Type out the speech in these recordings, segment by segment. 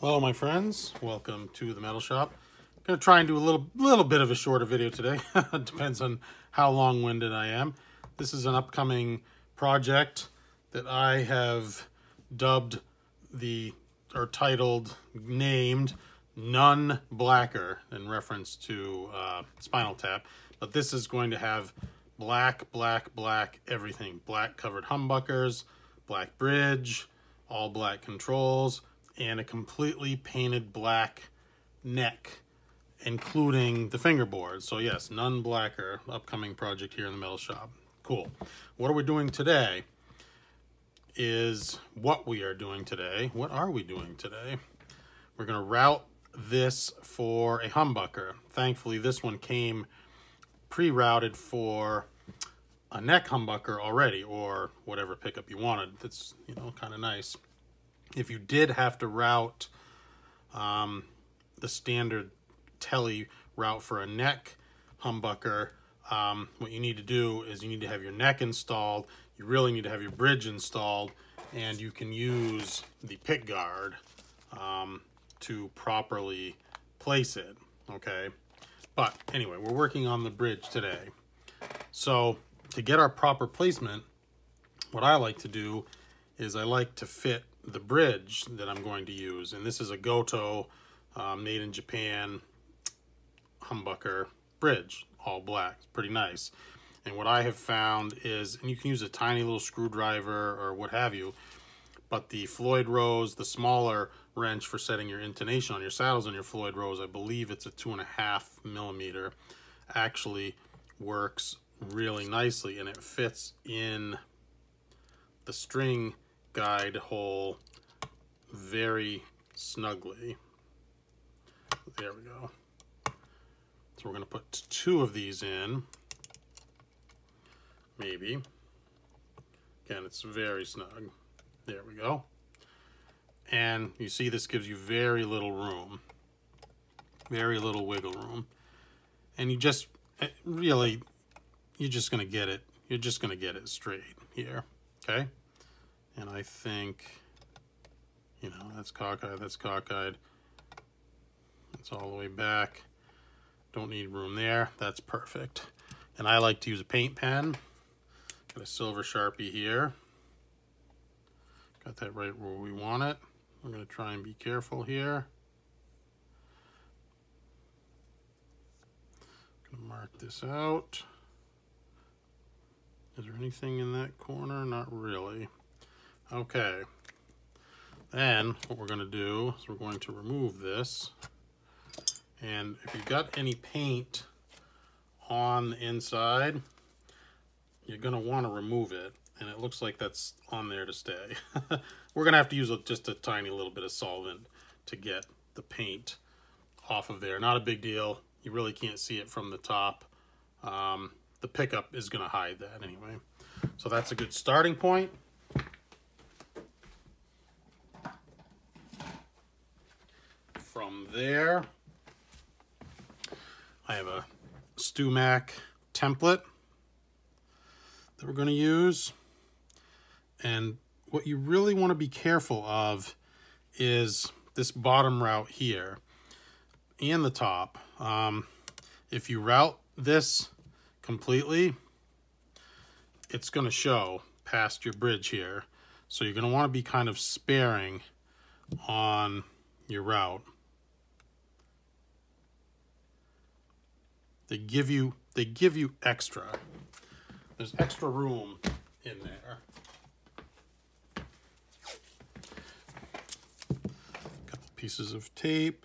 Hello my friends, welcome to the metal shop. I'm going to try and do a little bit of a shorter video today. Depends on how long-winded I am. This is an upcoming project that I have dubbed named None Blacker in reference to Spinal Tap. But this is going to have black everything. Black covered humbuckers, black bridge, all black controls, and a completely painted black neck, including the fingerboard. So yes, None Blacker, upcoming project here in the metal shop. Cool. What are we doing today is what we are doing today. What are we doing today? We're going to route this for a humbucker. Thankfully, this one came pre-routed for a neck humbucker already, or whatever pickup you wanted. That's, you know, kind of nice. If you did have to route the standard Tele route for a neck humbucker, what you need to do is you need to have your neck installed, you really need to have your bridge installed, and you can use the pick guard to properly place it, okay? But anyway, we're working on the bridge today. So to get our proper placement, what I like to do is I like to fit the bridge that I'm going to use, and this is a Gotoh made in Japan humbucker bridge, all black. It's pretty nice. And what I have found is, and you can use a tiny little screwdriver or what have you, but the Floyd Rose, the smaller wrench for setting your intonation on your saddles on your Floyd Rose, I believe it's a 2.5 millimeter, actually works really nicely, and it fits in the string guide hole very snugly. There we go. So we're going to put 2 of these in, maybe. Again, it's very snug. There we go. And you see this gives you very little room, very little wiggle room. And you just, really, you're just going to get it. You're just going to get it straight here, okay? And I think, you know, that's cockeyed, that's cockeyed. It's all the way back. Don't need room there. That's perfect. And I like to use a paint pen. Got a silver Sharpie here. Got that right where we want it. I'm going to try and be careful here. Going to mark this out. Is there anything in that corner? Not really. Okay, then what we're going to do is we're going to remove this, and if you've got any paint on the inside, you're going to want to remove it, and it looks like that's on there to stay. We're going to have to use just a tiny little bit of solvent to get the paint off of there. Not a big deal. You really can't see it from the top. The pickup is going to hide that anyway. So that's a good starting point. From there, I have a StewMac template that we're going to use. And what you really want to be careful of is this bottom route here and the top. If you route this completely, it's going to show past your bridge here. So you're going to want to be kind of sparing on your route. They give you extra. There's extra room in there. A couple pieces of tape.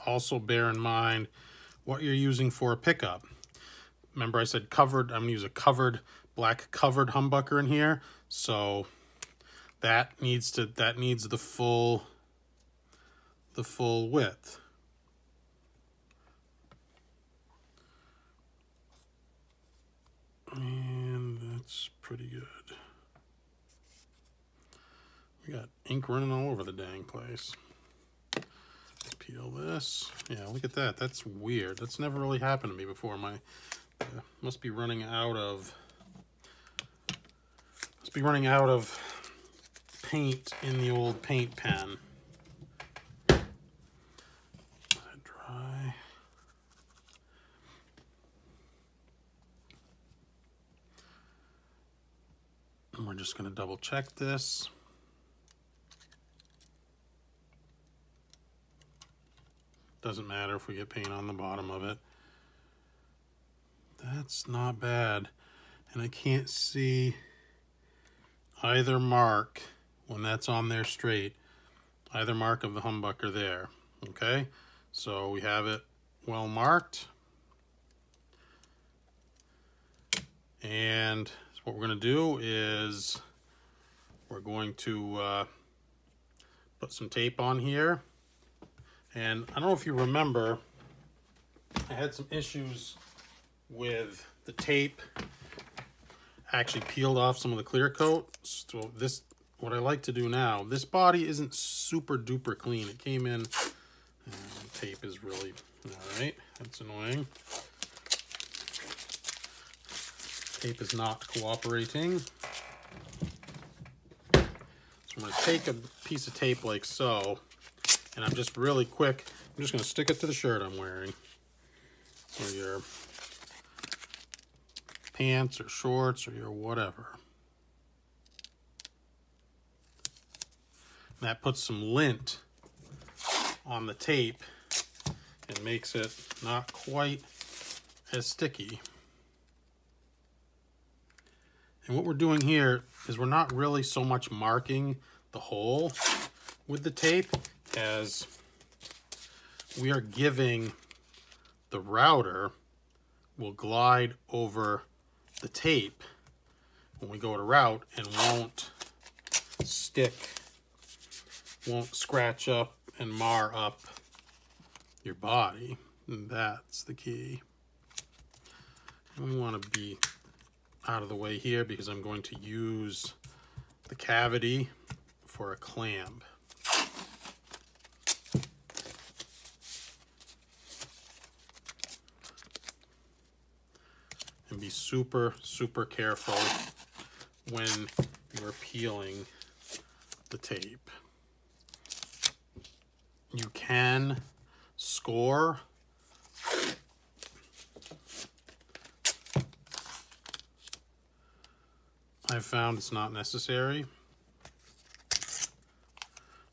Also bear in mind what you're using for a pickup. Remember I said covered, I'm gonna use a black covered humbucker in here. So that needs the full width. And that's pretty good. We got ink running all over the dang place. Let's peel this. Yeah, look at that. That's weird. That's never really happened to me before. My must be running out of Must be running out of paint in the old paint pen. Let it dry. And we're just going to double check this. Doesn't matter if we get paint on the bottom of it. That's not bad. And I can't see either mark when that's on there straight. Either mark of the humbucker there. Okay? So we have it well marked. And what we're going to do is we're going to put some tape on here. And I don't know if you remember, I had some issues with the tape. Actually peeled off some of the clear coat. So this, what I like to do now, this body isn't super duper clean. It came in, tape is really, all right, that's annoying. Tape is not cooperating. So I'm going to take a piece of tape like so, and I'm just really quick, I'm just going to stick it to the shirt I'm wearing, or your pants or shorts or your whatever. And that puts some lint on the tape and makes it not quite as sticky. And what we're doing here is we're not really so much marking the hole with the tape as we are giving the router will glide over the tape when we go to route and won't stick, won't scratch up and mar up your body. And that's the key. And we want to be out of the way here because I'm going to use the cavity for a clamp. And be super, super careful when you're peeling the tape. You can score I've found it's not necessary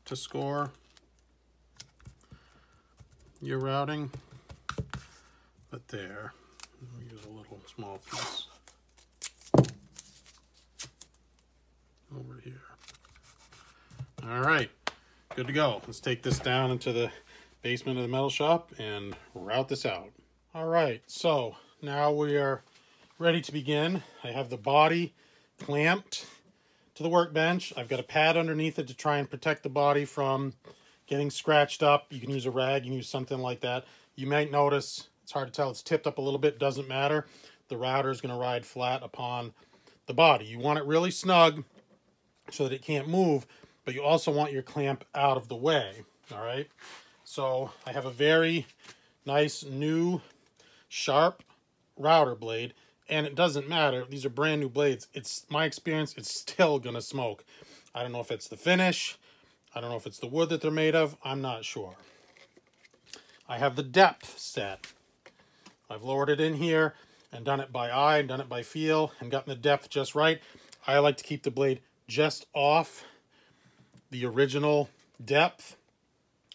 to score your routing, but there, we'll use a little small piece over here. All right, good to go. Let's take this down into the basement of the metal shop and route this out. All right, so now we are ready to begin. I have the body clamped to the workbench. I've got a pad underneath it to try and protect the body from getting scratched up. You can use a rag, you can use something like that. You might notice, it's hard to tell, it's tipped up a little bit, doesn't matter. The router is going to ride flat upon the body. You want it really snug so that it can't move, but you also want your clamp out of the way, all right? So I have a very nice new sharp router blade. And it doesn't matter. These are brand new blades. It's my experience, it's still going to smoke. I don't know if it's the finish. I don't know if it's the wood that they're made of. I'm not sure. I have the depth set. I've lowered it in here and done it by eye, done it by feel, and gotten the depth just right. I like to keep the blade just off the original depth.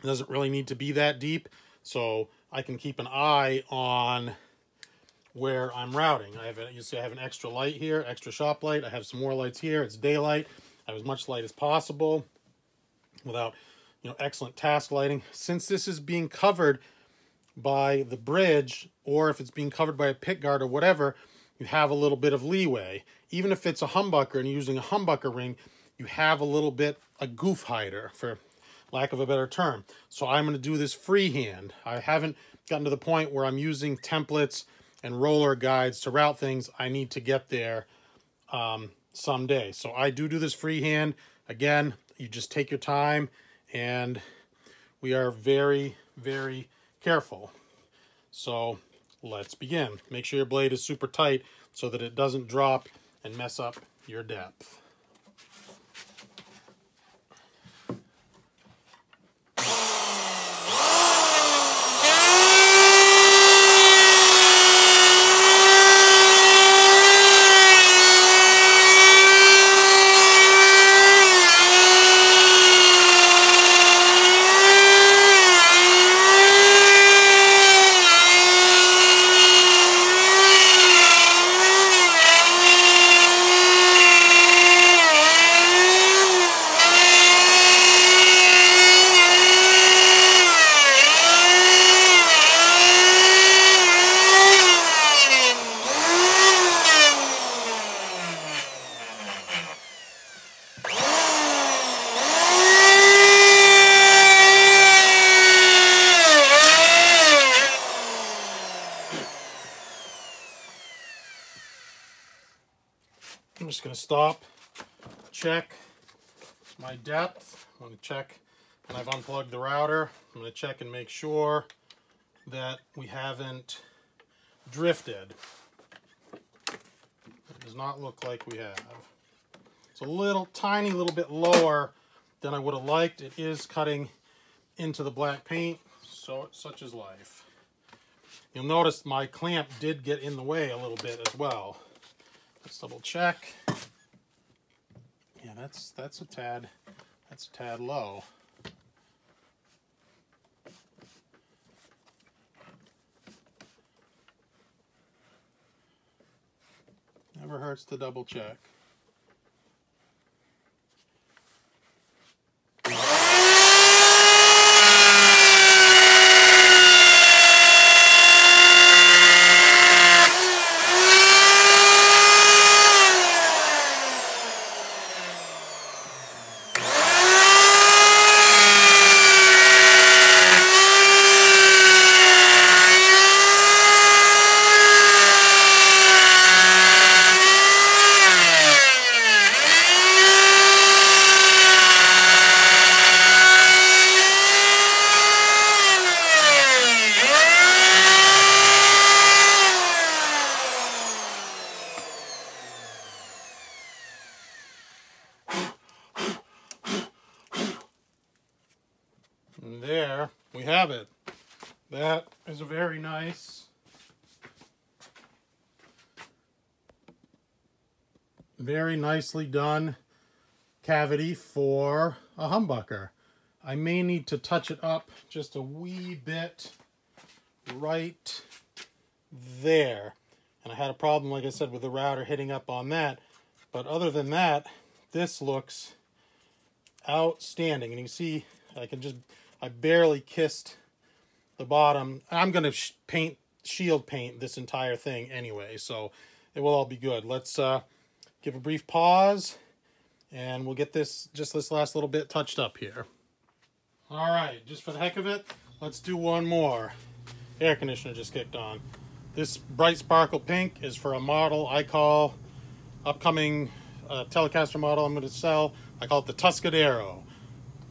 It doesn't really need to be that deep, so I can keep an eye on where I'm routing. You see I have an extra light here, extra shop light. I have some more lights here. It's daylight. I have as much light as possible without, excellent task lighting. Since this is being covered by the bridge, or if it's being covered by a pick guard or whatever, you have a little bit of leeway. Even if it's a humbucker and you're using a humbucker ring, you have a little bit, a goof hider, for lack of a better term. So I'm going to do this freehand. I haven't gotten to the point where I'm using templates and roller guides to route things. I need to get there someday. So I do this freehand. Again, you just take your time, and we are very, very careful. So let's begin. Make sure your blade is super tight so that it doesn't drop and mess up your depth. I'm just going to stop, check my depth. I'm going to check, and I've unplugged the router. I'm going to check and make sure that we haven't drifted. It does not look like we have. It's a little, tiny little bit lower than I would have liked. It is cutting into the black paint, so such is life. You'll notice my clamp did get in the way a little bit as well. Let's double check. Yeah, that's a tad low. Never hurts to double check. And there we have it. That is a very nice, very nicely done cavity for a humbucker. I may need to touch it up just a wee bit right there. And I had a problem, like I said, with the router hitting up on that. But other than that, this looks outstanding. And you can see I barely kissed the bottom. I'm going to shield paint this entire thing anyway, so it will all be good. Let's give a brief pause, and we'll get this last little bit touched up here. All right, just for the heck of it, let's do one more. Air conditioner just kicked on. This bright sparkle pink is for a model I call, upcoming Telecaster model I'm going to sell, I call it the Tuscadero.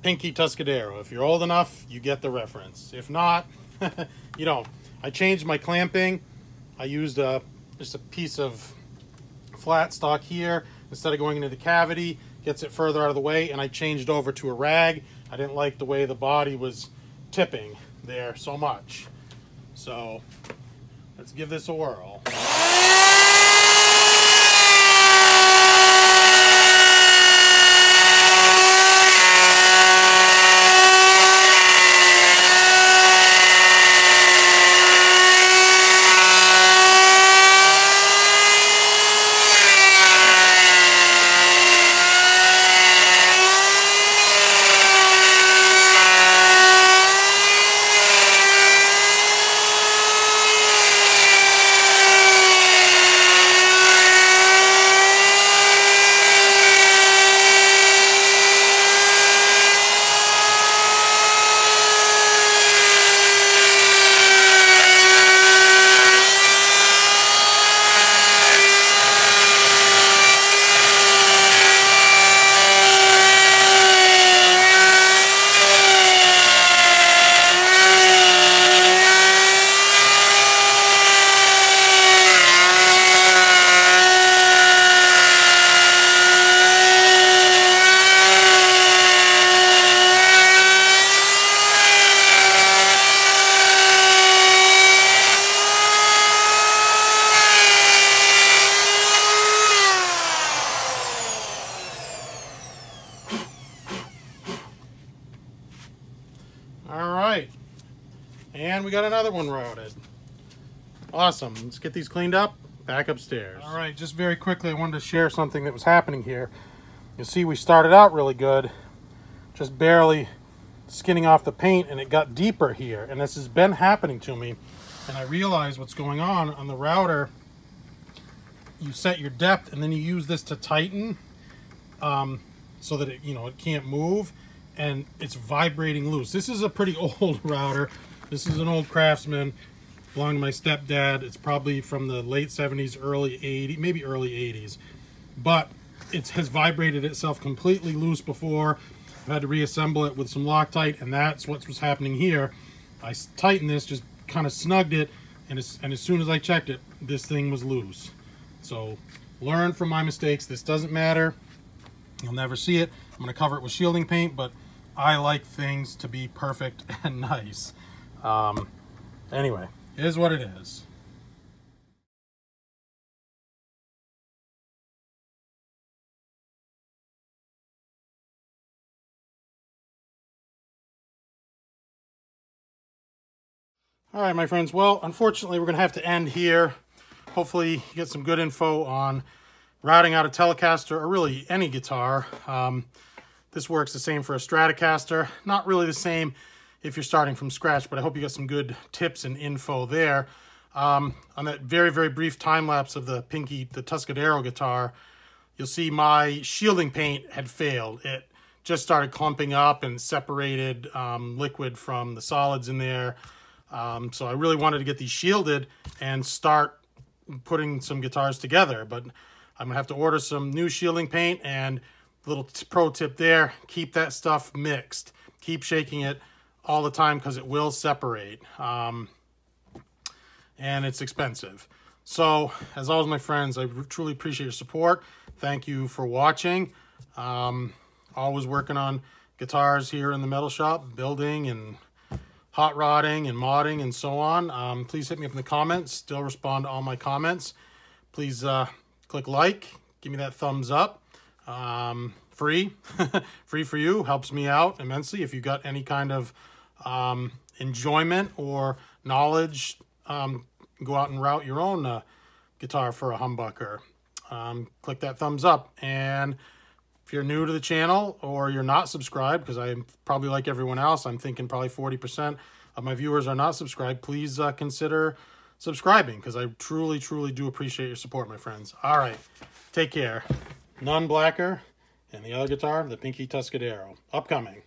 Pinky Tuscadero. If you're old enough, you get the reference. If not, you don't. I changed my clamping. I used just a piece of flat stock here instead of going into the cavity. Gets it further out of the way, and I changed over to a rag. I didn't like the way the body was tipping there so much. So let's give this a whirl. And we got another one routed. Awesome. Let's get these cleaned up. Back upstairs. All right, just very quickly, I wanted to share something that was happening here. You see, we started out really good, just barely skinning off the paint, and it got deeper here. And this has been happening to me. And I realized what's going on the router. You set your depth, and then you use this to tighten so that it can't move, and it's vibrating loose. This is a pretty old router. This is an old Craftsman, belonged to my stepdad. It's probably from the late 70s, early 80s, maybe early 80s. but it has vibrated itself completely loose before. I've had to reassemble it with some Loctite, and that's what was happening here. I tightened this, just kind of snugged it, and as soon as I checked it, this thing was loose. So learn from my mistakes. This doesn't matter. You'll never see it. I'm going to cover it with shielding paint, but I like things to be perfect and nice. Anyway, it is what it is. All right, my friends. Well, unfortunately, we're going to have to end here. Hopefully, you get some good info on routing out a Telecaster, or really any guitar. This works the same for a Stratocaster. Not really the same if you're starting from scratch, but I hope you got some good tips and info there. On that very, very brief time lapse of the Tuscadero guitar, you'll see my shielding paint had failed. It just started clumping up and separated liquid from the solids in there. So I really wanted to get these shielded and start putting some guitars together, but I'm gonna have to order some new shielding paint. And little pro tip there, keep that stuff mixed. Keep shaking it all the time because it will separate. And it's expensive. So, as always, my friends, I truly appreciate your support. Thank you for watching. Always working on guitars here in the metal shop, building and hot rodding and modding and so on. Please hit me up in the comments. Still respond to all my comments. Please click like. Give me that thumbs up. Free. Free for you. Helps me out immensely. If you got any kind of enjoyment or knowledge, go out and route your own guitar for a humbucker. Click that thumbs up. And if you're new to the channel or you're not subscribed, because I'm probably like everyone else, I'm thinking probably 40% of my viewers are not subscribed, please consider subscribing, because I truly, truly do appreciate your support, my friends. All right, take care. None Blacker and the other guitar, the Pinky Tuscadero. Upcoming.